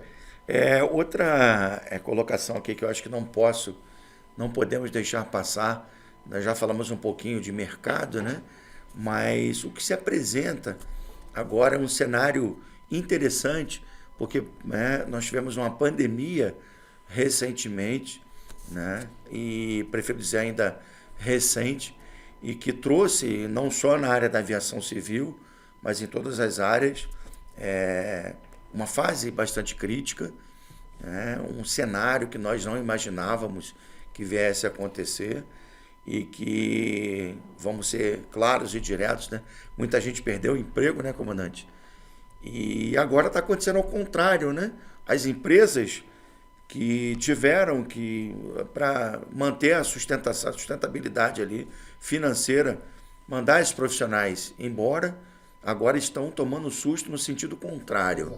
Speaker 1: Outra colocação aqui que eu acho que não podemos deixar passar, nós já falamos um pouquinho de mercado, né? Mas o que se apresenta agora é um cenário interessante, porque nós tivemos uma pandemia recentemente, né? E prefiro dizer ainda recente, e que trouxe, não só na área da aviação civil, mas em todas as áreas, uma fase bastante crítica, um cenário que nós não imaginávamos que viesse a acontecer, e que, vamos ser claros e diretos, né? Muita gente perdeu o emprego, né, comandante? E agora está acontecendo ao contrário, né? As empresas que tiveram que, para manter a sustentabilidade ali financeira, mandar esses profissionais embora, agora estão tomando susto no sentido contrário.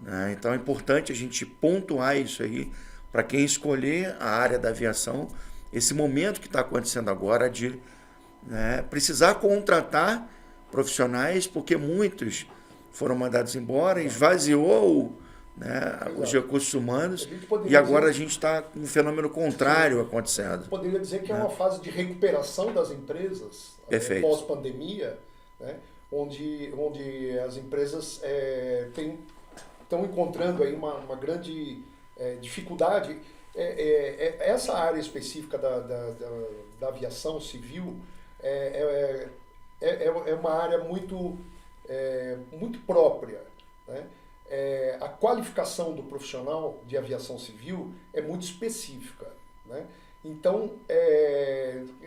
Speaker 1: Né? Então é importante a gente pontuar isso aí para quem escolher a área da aviação, esse momento que está acontecendo agora de precisar contratar profissionais, porque muitos foram mandados embora, esvaziou os recursos humanos, e agora a gente está com um fenômeno contrário acontecendo.
Speaker 2: Poderia dizer que é uma fase de recuperação das empresas pós-pandemia, né? onde as empresas estão encontrando aí uma grande dificuldade. Essa área específica da aviação civil é uma área muito própria. Né? A qualificação do profissional de aviação civil é muito específica. Né? Então,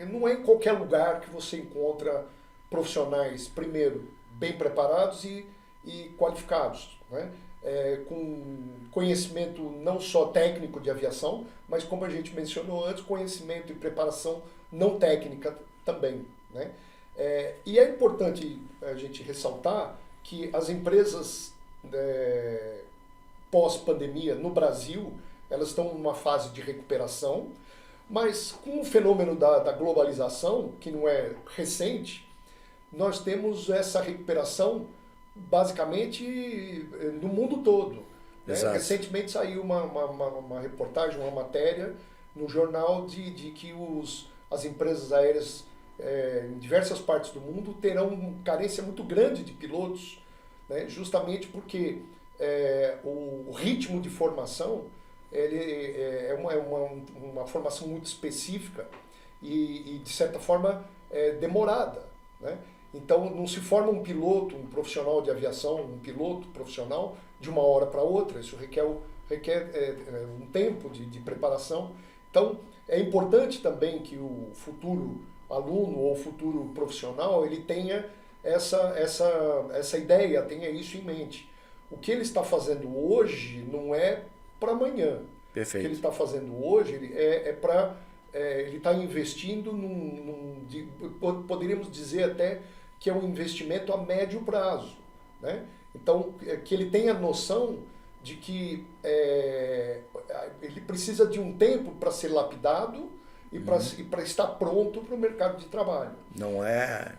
Speaker 2: não é em qualquer lugar que você encontra profissionais, primeiro, bem preparados e qualificados, né? Com conhecimento não só técnico de aviação, mas, como a gente mencionou antes, conhecimento e preparação não técnica também. Né? E é importante a gente ressaltar que as empresas pós-pandemia no Brasil, elas estão numa fase de recuperação, mas com o fenômeno da globalização, que não é recente, nós temos essa recuperação basicamente no mundo todo. Né? Recentemente saiu uma reportagem, uma matéria no jornal de que as empresas aéreas em diversas partes do mundo terão uma carência muito grande de pilotos, né? Justamente porque o ritmo de formação é uma formação muito específica e de certa forma, demorada. Né? Então, não se forma um piloto, um profissional de aviação, um piloto profissional de uma hora para outra. Isso requer um tempo de preparação. Então, é importante também que o futuro aluno ou futuro profissional ele tenha essa ideia, tenha isso em mente. O que ele está fazendo hoje não é para amanhã.
Speaker 1: Perfeito.
Speaker 2: O que ele está fazendo hoje ele está investindo poderíamos dizer até que é um investimento a médio prazo. Né? Então, que ele tenha noção de que ele precisa de um tempo para ser lapidado e para estar pronto para o mercado de trabalho.
Speaker 1: Não é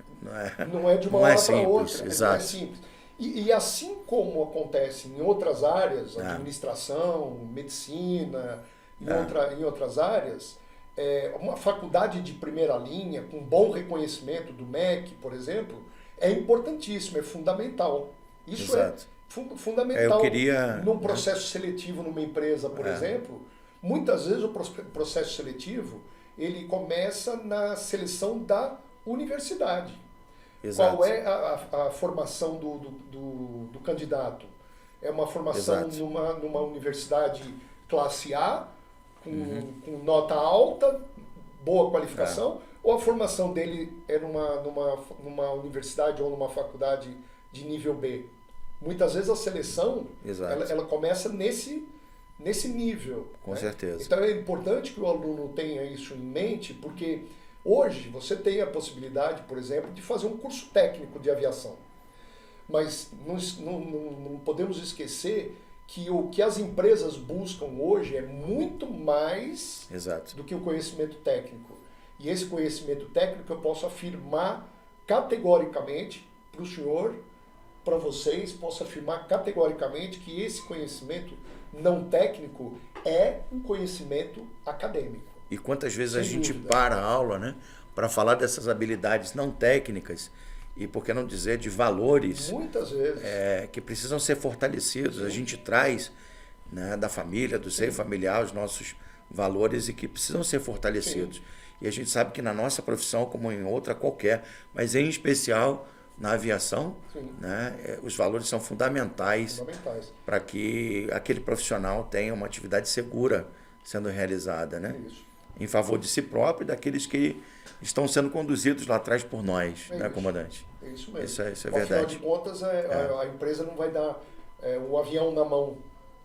Speaker 2: de uma hora para
Speaker 1: exato.
Speaker 2: outra. Não é simples. E assim como acontece em outras áreas, administração, medicina, em outras áreas, uma faculdade de primeira linha, com bom reconhecimento do MEC, por exemplo, é importantíssimo, é fundamental. Isso
Speaker 1: Exato.
Speaker 2: é fundamental.
Speaker 1: Num
Speaker 2: processo seletivo numa empresa, por exemplo, muitas vezes o processo seletivo ele começa na seleção da universidade.
Speaker 1: Exato.
Speaker 2: Qual é a formação do candidato? É uma formação numa universidade classe A, com nota alta, boa qualificação, ou a formação dele é numa universidade ou numa faculdade de nível B? Muitas vezes a seleção ela começa nesse nível.
Speaker 1: Com certeza.
Speaker 2: Então é importante que o aluno tenha isso em mente, porque hoje você tem a possibilidade, por exemplo, de fazer um curso técnico de aviação. Mas não podemos esquecer que o que as empresas buscam hoje é muito mais do que o conhecimento técnico. E esse conhecimento técnico eu posso afirmar categoricamente para o senhor, para vocês, posso afirmar categoricamente que esse conhecimento não técnico é um conhecimento acadêmico.
Speaker 1: E quantas vezes a gente para a aula, né, para falar dessas habilidades não técnicas e, por que não dizer, de valores
Speaker 2: muitas vezes
Speaker 1: que precisam ser fortalecidos. A gente traz, né, da família, do seio familiar, os nossos valores e que precisam ser fortalecidos. E a gente sabe que na nossa profissão, como em outra qualquer, mas em especial na aviação, né, os valores são fundamentais para que aquele profissional tenha uma atividade segura sendo realizada, né? Em favor de si próprio e daqueles que estão sendo conduzidos lá atrás por nós, né, comandante?
Speaker 2: É isso mesmo.
Speaker 1: Isso é verdade.
Speaker 2: Afinal de contas, a empresa não vai dar o avião na mão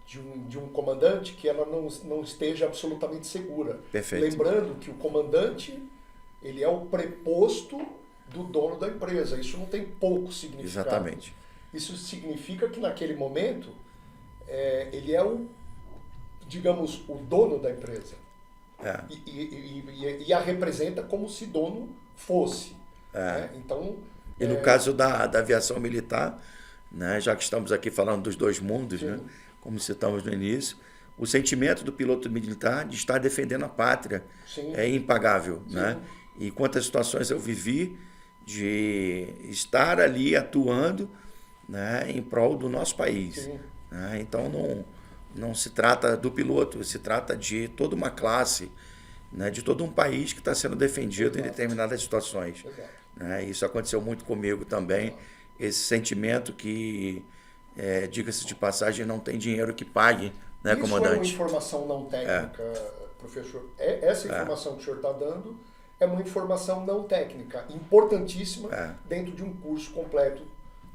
Speaker 2: de um comandante que ela não esteja absolutamente segura.
Speaker 1: Perfeito.
Speaker 2: Lembrando que o comandante ele é o preposto do dono da empresa. Isso não tem pouco significado.
Speaker 1: Exatamente.
Speaker 2: Isso significa que naquele momento ele é digamos, o dono da empresa. E a representa como se dono fosse. Né? Então,
Speaker 1: e no caso da aviação militar, né, já que estamos aqui falando dos dois mundos, né, como citamos no início, o sentimento do piloto militar de estar defendendo a pátria é impagável. Né? E quantas situações eu vivi de estar ali atuando, né, em prol do nosso país. Né? Então não se trata do piloto, se trata de toda uma classe, né, de todo um país que está sendo defendido em determinadas situações. Né? Isso aconteceu muito comigo também, esse sentimento que, diga-se de passagem, não tem dinheiro que pague, né,
Speaker 2: isso
Speaker 1: comandante?
Speaker 2: Isso é uma informação não técnica, professor. Essa informação que o senhor está dando é uma informação não técnica, importantíssima dentro de um curso completo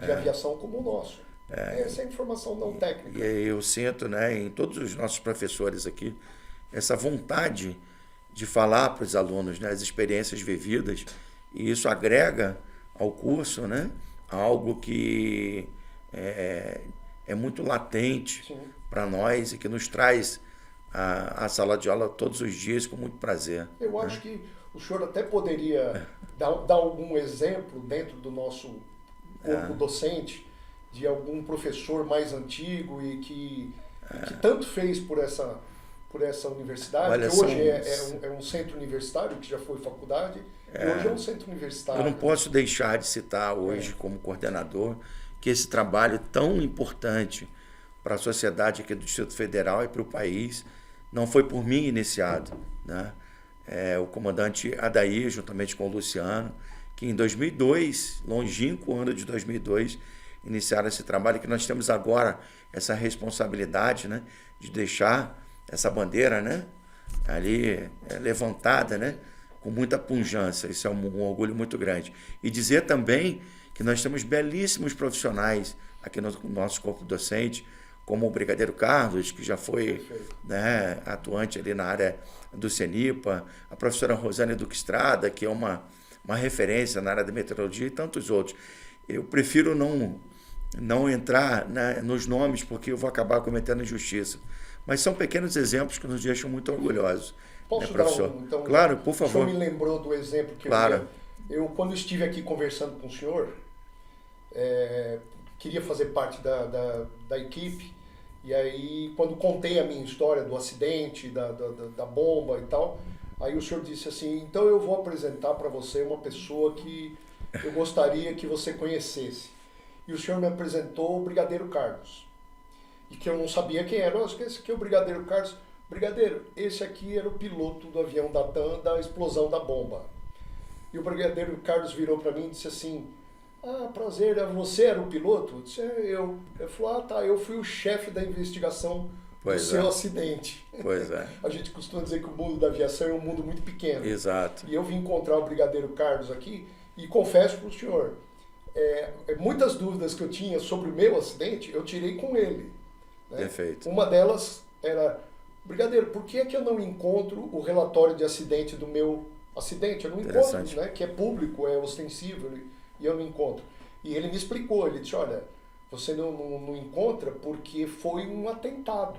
Speaker 2: de aviação como o nosso. Essa é a informação não técnica.
Speaker 1: E eu sinto, né, em todos os nossos professores aqui, essa vontade de falar para os alunos, né, as experiências vividas, e isso agrega ao curso, né, algo que é muito latente para nós e que nos traz a sala de aula todos os dias com muito prazer.
Speaker 2: Eu acho que o senhor até poderia dar algum exemplo dentro do nosso corpo docente de algum professor mais antigo e que tanto fez por essa universidade. Olha, que hoje é um centro universitário, que já foi faculdade, e hoje é um centro universitário.
Speaker 1: Eu não posso deixar de citar hoje, como coordenador, que esse trabalho tão importante para a sociedade aqui do Distrito Federal e para o país não foi por mim iniciado, né? O comandante Adair, juntamente com o Luciano, que em 2002, longínquo ano de 2002, iniciaram esse trabalho, que nós temos agora essa responsabilidade, né, de deixar essa bandeira, né, ali levantada, né, com muita pujança. Isso é um orgulho muito grande. E dizer também que nós temos belíssimos profissionais aqui no nosso corpo docente, como o Brigadeiro Carlos, que já foi, né, atuante ali na área do CENIPA, a professora Rosane Duque Estrada, que é uma referência na área da meteorologia, e tantos outros. Eu prefiro não não entrar, né, nos nomes, porque eu vou acabar cometendo injustiça. Mas são pequenos exemplos que nos deixam muito orgulhosos.
Speaker 2: Posso
Speaker 1: né,
Speaker 2: dar
Speaker 1: professor?
Speaker 2: então,
Speaker 1: claro, por favor.
Speaker 2: O senhor me lembrou do exemplo que
Speaker 1: claro.
Speaker 2: eu quando estive aqui conversando com o senhor, queria fazer parte da equipe, e aí quando contei a minha história do acidente, da bomba e tal, aí o senhor disse assim, então eu vou apresentar para você uma pessoa que eu gostaria que você conhecesse. E o senhor me apresentou o Brigadeiro Carlos. E que eu não sabia quem era. Esse aqui é o Brigadeiro Carlos. Brigadeiro, esse aqui era o piloto do avião da TAM da explosão da bomba. E o Brigadeiro Carlos virou para mim e disse assim, prazer, você era o piloto? Eu disse, eu. Ele falou, tá, eu fui o chefe da investigação do seu acidente.
Speaker 1: Pois é.
Speaker 2: A gente costuma dizer que o mundo da aviação é um mundo muito pequeno.
Speaker 1: Exato.
Speaker 2: E eu vim encontrar o Brigadeiro Carlos aqui e confesso para o senhor, muitas dúvidas que eu tinha sobre o meu acidente, eu tirei com ele. Né?
Speaker 1: Perfeito.
Speaker 2: Uma delas era, Brigadeiro, por que é que eu não encontro o relatório de acidente do meu acidente? Eu não encontro, né? Que é público, é ostensível, e eu não encontro. E ele me explicou, ele disse, olha, você não encontra porque foi um atentado,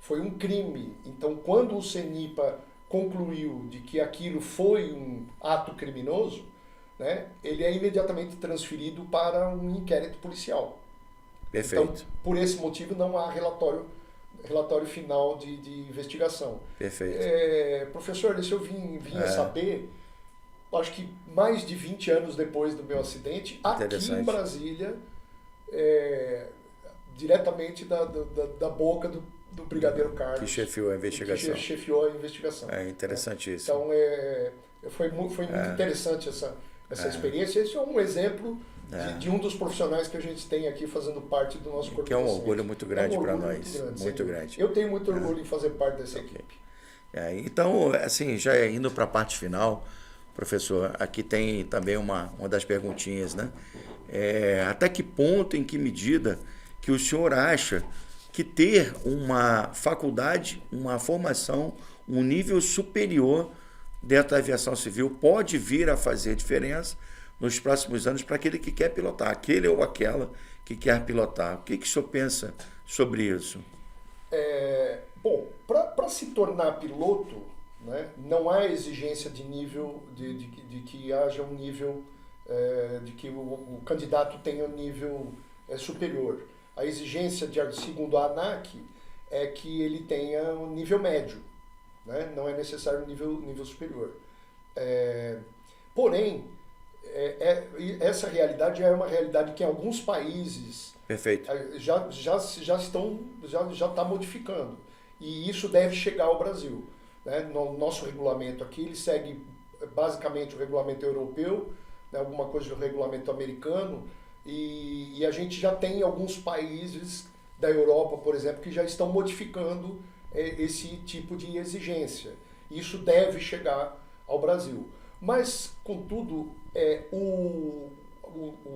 Speaker 2: foi um crime. Então, quando o CENIPA concluiu de que aquilo foi um ato criminoso, né, ele é imediatamente transferido para um inquérito policial.
Speaker 1: Perfeito.
Speaker 2: Então, por esse motivo, não há relatório final de investigação.
Speaker 1: Perfeito.
Speaker 2: Professor, isso eu vim a saber, acho que mais de 20 anos depois do meu acidente, aqui em Brasília, diretamente da boca do Brigadeiro Carlos.
Speaker 1: Que chefiou a investigação.
Speaker 2: Que chefiou a investigação.
Speaker 1: É interessantíssimo.
Speaker 2: Então, foi muito interessante essa experiência. Esse é um exemplo de um dos profissionais que a gente tem aqui fazendo parte do nosso corpo.
Speaker 1: Que é um orgulho muito grande para nós. Muito grande.
Speaker 2: Eu tenho muito orgulho em fazer parte dessa equipe.
Speaker 1: Então, assim, já indo para a parte final, professor, aqui tem também uma das perguntinhas, né? Até que ponto, em que medida que o senhor acha que ter uma faculdade, uma formação, um nível superior dentro da aviação civil pode vir a fazer diferença nos próximos anos para aquele que quer pilotar, aquele ou aquela que quer pilotar? O que o senhor pensa sobre isso?
Speaker 2: Bom, para se tornar piloto, né, não há exigência de nível, de que haja um nível, de que o candidato tenha um nível superior. A exigência, segundo a ANAC, é que ele tenha um nível médio, né? Não é necessário um nível superior. Porém, essa realidade é uma realidade que em alguns países
Speaker 1: Perfeito.
Speaker 2: já está modificando. E isso deve chegar ao Brasil. Né? No nosso regulamento aqui, ele segue basicamente o regulamento europeu, né? Alguma coisa do regulamento americano, e a gente já tem alguns países da Europa, por exemplo, que já estão modificando esse tipo de exigência. Isso deve chegar ao Brasil. Mas, contudo,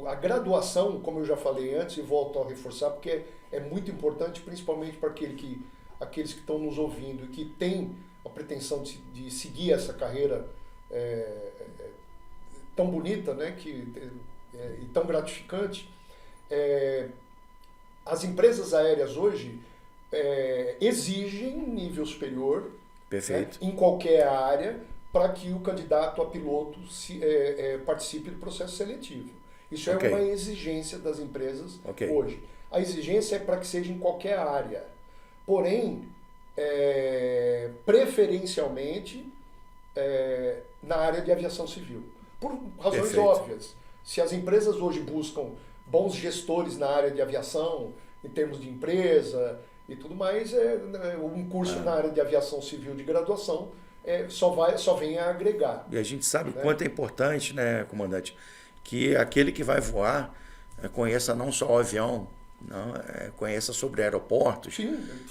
Speaker 2: a graduação, como eu já falei antes, e volto a reforçar, porque é muito importante, principalmente para aqueles que estão nos ouvindo e que têm a pretensão de seguir essa carreira tão bonita, né, e tão gratificante. As empresas aéreas hoje exigem um nível superior,
Speaker 1: perfeito,
Speaker 2: né, em qualquer área, para que o candidato a piloto participe do processo seletivo. Isso é uma exigência das empresas hoje. A exigência é para que seja em qualquer área. Porém, preferencialmente na área de aviação civil. Por razões óbvias. Se as empresas hoje buscam bons gestores na área de aviação, em termos de empresa e tudo mais, um curso na área de aviação civil de graduação só vem a agregar.
Speaker 1: E a gente sabe o quanto é importante, né, comandante, que aquele que vai voar conheça não só o avião, conheça sobre aeroportos,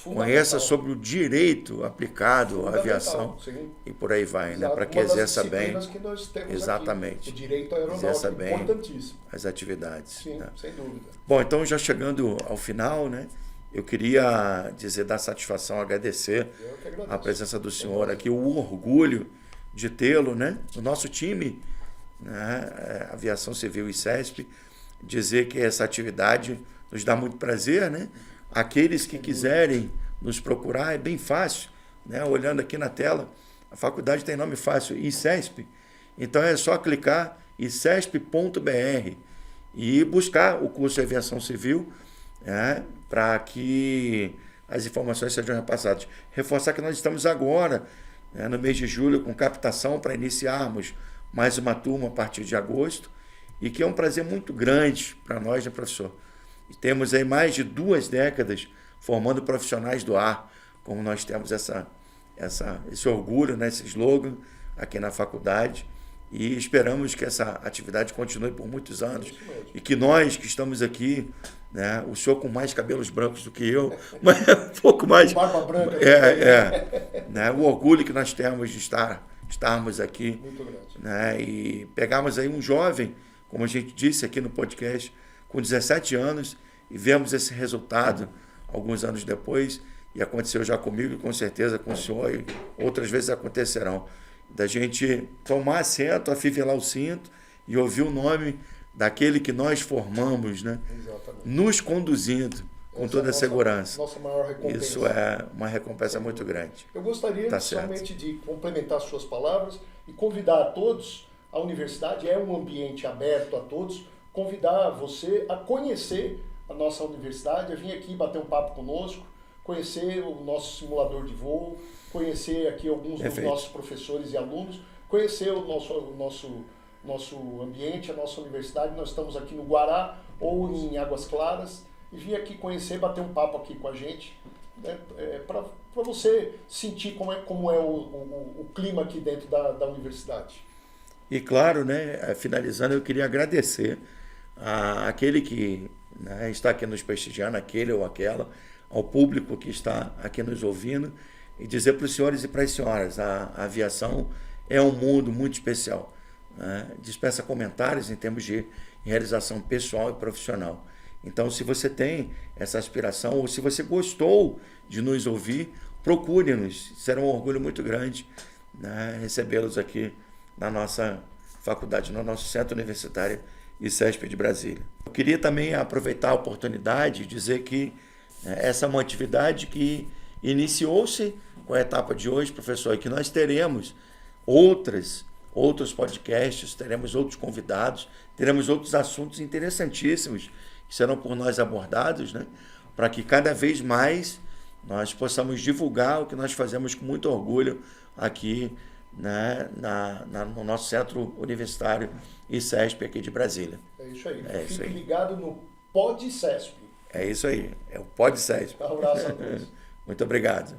Speaker 1: conheça sobre o direito aplicado à aviação, e por aí vai, né, para que exerça bem.
Speaker 2: Que nós temos
Speaker 1: exatamente.
Speaker 2: Aqui, o direito aeronáutico,
Speaker 1: bem
Speaker 2: importantíssimo.
Speaker 1: As atividades.
Speaker 2: Sim,
Speaker 1: né?
Speaker 2: Sem dúvida.
Speaker 1: Bom, então já chegando ao final, né, eu queria dar satisfação, agradecer a presença do senhor aqui, o orgulho de tê-lo, né, no nosso time, né, Aviação Civil e CESP. dizer que essa atividade nos dá muito prazer, né? Aqueles que quiserem nos procurar, é bem fácil, né? Olhando aqui na tela, a faculdade tem nome fácil, ICESP. Então é só clicar icesp.br e buscar o curso de aviação civil, né? Para que as informações sejam repassadas. Reforçar que nós estamos agora, né, no mês de julho, com captação para iniciarmos mais uma turma a partir de agosto, e que é um prazer muito grande para nós, né, professor? E temos aí mais de 2 décadas formando profissionais do ar, como nós temos esse orgulho, né, esse slogan aqui na faculdade, e esperamos que essa atividade continue por muitos anos, e que nós que estamos aqui, né, o senhor com mais cabelos brancos do que eu, mas um pouco mais...
Speaker 2: Barba branca.
Speaker 1: Né, o orgulho que nós temos de estarmos aqui,
Speaker 2: Muito grande.
Speaker 1: né, e pegarmos aí um jovem, como a gente disse aqui no podcast, com 17 anos, e vemos esse resultado alguns anos depois, e aconteceu já comigo, e com certeza com o senhor, e outras vezes acontecerão, da gente tomar assento, afivelar o cinto e ouvir o nome daquele que nós formamos, né?
Speaker 2: Exatamente.
Speaker 1: Nos conduzindo com toda a segurança.
Speaker 2: Nossa maior recompensa.
Speaker 1: Isso é uma recompensa muito grande.
Speaker 2: Eu gostaria somente de complementar suas palavras e convidar a todos, a universidade é um ambiente aberto a todos, convidar você a conhecer a nossa universidade, a vir aqui bater um papo conosco, conhecer o nosso simulador de voo, conhecer aqui alguns dos nossos professores e alunos, conhecer o nosso ambiente, a nossa universidade. Nós estamos aqui no Guará ou em Águas Claras, e vir aqui conhecer, bater um papo aqui com a gente, né, para você sentir como é o clima aqui dentro da universidade.
Speaker 1: E claro, né, finalizando, eu queria agradecer àquele que, né, está aqui nos prestigiando, aquele ou aquela, ao público que está aqui nos ouvindo, e dizer para os senhores e para as senhoras, a aviação é um mundo muito especial, né? Dispensa comentários em termos de realização pessoal e profissional. Então, se você tem essa aspiração, ou se você gostou de nos ouvir, procure-nos. Será um orgulho muito grande, né, recebê-los aqui na nossa faculdade, no nosso Centro Universitário ICESP de Brasília. Eu queria também aproveitar a oportunidade e dizer que essa é uma atividade que iniciou-se com a etapa de hoje, professor, e que nós teremos outros podcasts, teremos outros convidados, teremos outros assuntos interessantíssimos que serão por nós abordados, né, para que cada vez mais nós possamos divulgar o que nós fazemos com muito orgulho aqui, né, no nosso Centro Universitário ICESP aqui de Brasília.
Speaker 2: É isso aí.
Speaker 1: Fique
Speaker 2: ligado no PodCESP.
Speaker 1: É isso aí, é o PodCESP.
Speaker 2: Um abraço a todos.
Speaker 1: Muito obrigado.